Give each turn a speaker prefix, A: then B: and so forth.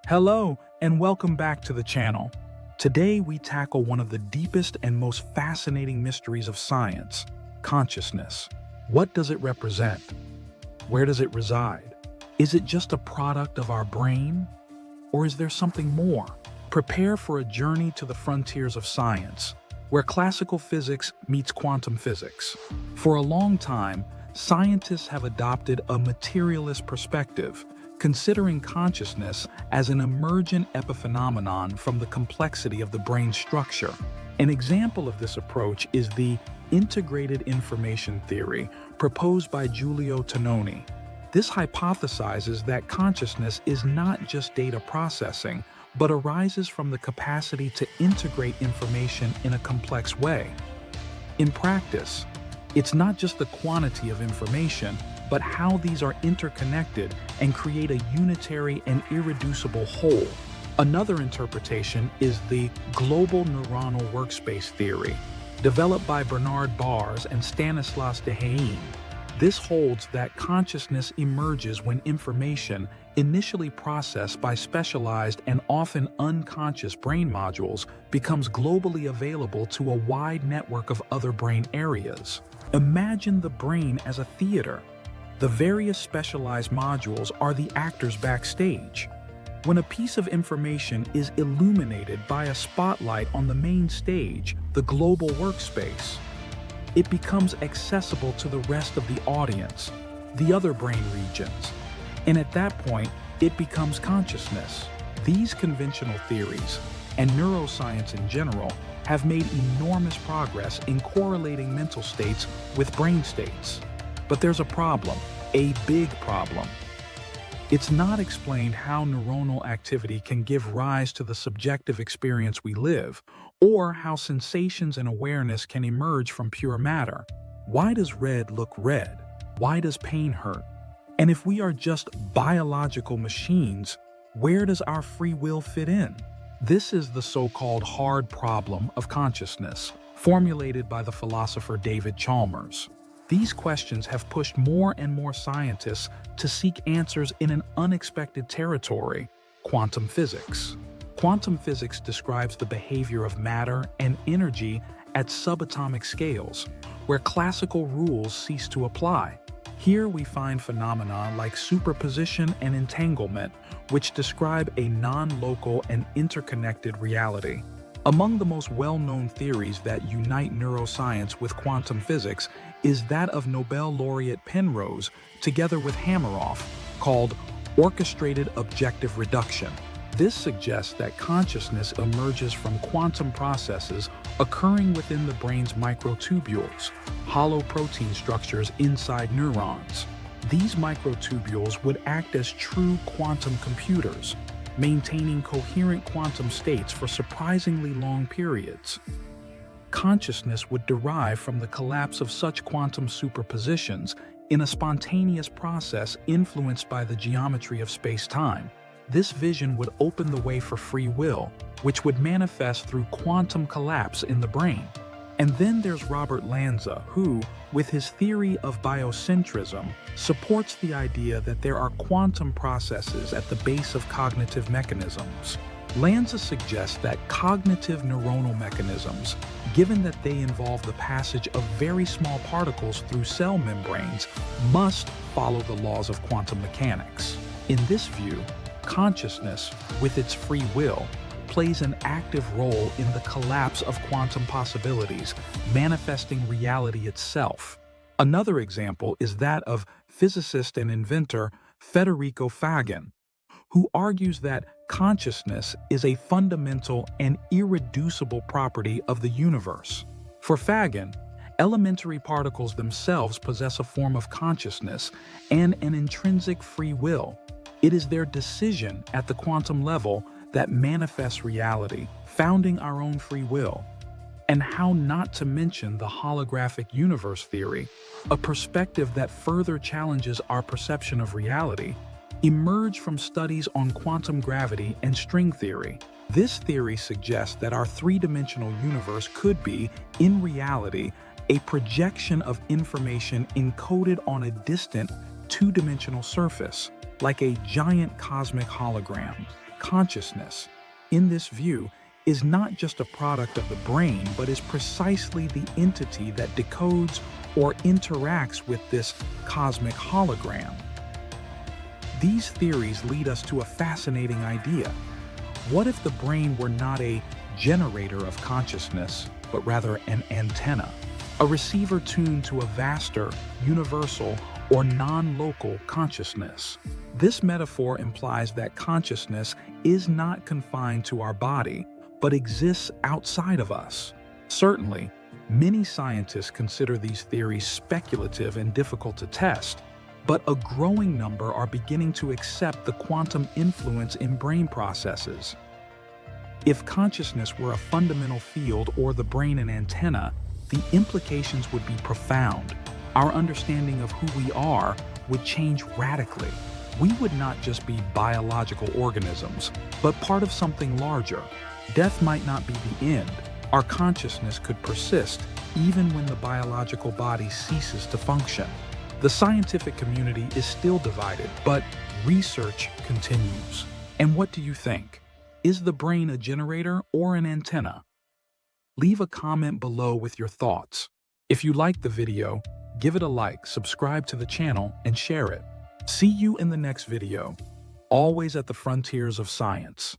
A: Hello, and welcome back to the channel. Today we tackle one of the deepest and most fascinating mysteries of science, consciousness. What does it represent? Where does it reside? Is it just a product of our brain? Or is there something more? Prepare for a journey to the frontiers of science, where classical physics meets quantum physics. For a long time, scientists have adopted a materialist perspective, considering consciousness as an emergent epiphenomenon from the complexity of the brain's structure. An example of this approach is the integrated information theory proposed by Giulio Tononi. This hypothesizes that consciousness is not just data processing, but arises from the capacity to integrate information in a complex way. In practice, it's not just the quantity of information, but how these are interconnected and create a unitary and irreducible whole. Another interpretation is the global neuronal workspace theory, developed by Bernard Bars and Stanislas Dehaene. This holds that consciousness emerges when information, initially processed by specialized and often unconscious brain modules, becomes globally available to a wide network of other brain areas. Imagine the brain as a theater. The various specialized modules are the actors backstage. When a piece of information is illuminated by a spotlight on the main stage, the global workspace, it becomes accessible to the rest of the audience, the other brain regions, and at that point, it becomes consciousness. These conventional theories, and neuroscience in general, have made enormous progress in correlating mental states with brain states. But there's a problem, a big problem. It's not explained how neuronal activity can give rise to the subjective experience we live, or how sensations and awareness can emerge from pure matter. Why does red look red? Why does pain hurt? And if we are just biological machines, where does our free will fit in? This is the so-called hard problem of consciousness, formulated by the philosopher David Chalmers. These questions have pushed more and more scientists to seek answers in an unexpected territory: quantum physics. Quantum physics describes the behavior of matter and energy at subatomic scales, where classical rules cease to apply. Here we find phenomena like superposition and entanglement, which describe a non-local and interconnected reality. Among the most well-known theories that unite neuroscience with quantum physics is that of Nobel laureate Penrose together with Hameroff, called Orchestrated objective reduction. This suggests that consciousness emerges from quantum processes occurring within the brain's microtubules, hollow protein structures inside neurons. These microtubules would act as true quantum computers, maintaining coherent quantum states for surprisingly long periods. Consciousness would derive from the collapse of such quantum superpositions in a spontaneous process influenced by the geometry of space-time. This vision would open the way for free will, which would manifest through quantum collapse in the brain. And then there's Robert Lanza, who, with his theory of biocentrism, supports the idea that there are quantum processes at the base of cognitive mechanisms. Lanza suggests that cognitive neuronal mechanisms, given that they involve the passage of very small particles through cell membranes, must follow the laws of quantum mechanics. In this view, consciousness, with its free will, plays an active role in the collapse of quantum possibilities, manifesting reality itself. Another example is that of physicist and inventor Federico Faggin, who argues that consciousness is a fundamental and irreducible property of the universe. For Faggin, elementary particles themselves possess a form of consciousness and an intrinsic free will. It is their decision at the quantum level that manifests reality, founding our own free will. And how not to mention the holographic universe theory, a perspective that further challenges our perception of reality, emerged from studies on quantum gravity and string theory. This theory suggests that our three-dimensional universe could be, in reality, a projection of information encoded on a distant two-dimensional surface, like a giant cosmic hologram. consciousness, in this view, is not just a product of the brain, but is precisely the entity that decodes or interacts with this cosmic hologram. These theories lead us to a fascinating idea. What if the brain were not a generator of consciousness, but rather an antenna, a receiver tuned to a vaster, universal, or non-local consciousness? This metaphor implies that consciousness is not confined to our body, but exists outside of us. Certainly, many scientists consider these theories speculative and difficult to test, but a growing number are beginning to accept the quantum influence in brain processes. If consciousness were a fundamental field or the brain an antenna, the implications would be profound. Our understanding of who we are would change radically. We would not just be biological organisms, but part of something larger. Death might not be the end. Our consciousness could persist even when the biological body ceases to function. The scientific community is still divided, but research continues. And what do you think? Is the brain a generator or an antenna? Leave a comment below with your thoughts. If you liked the video, give it a like, subscribe to the channel, and share it. See you in the next video, always at the frontiers of science.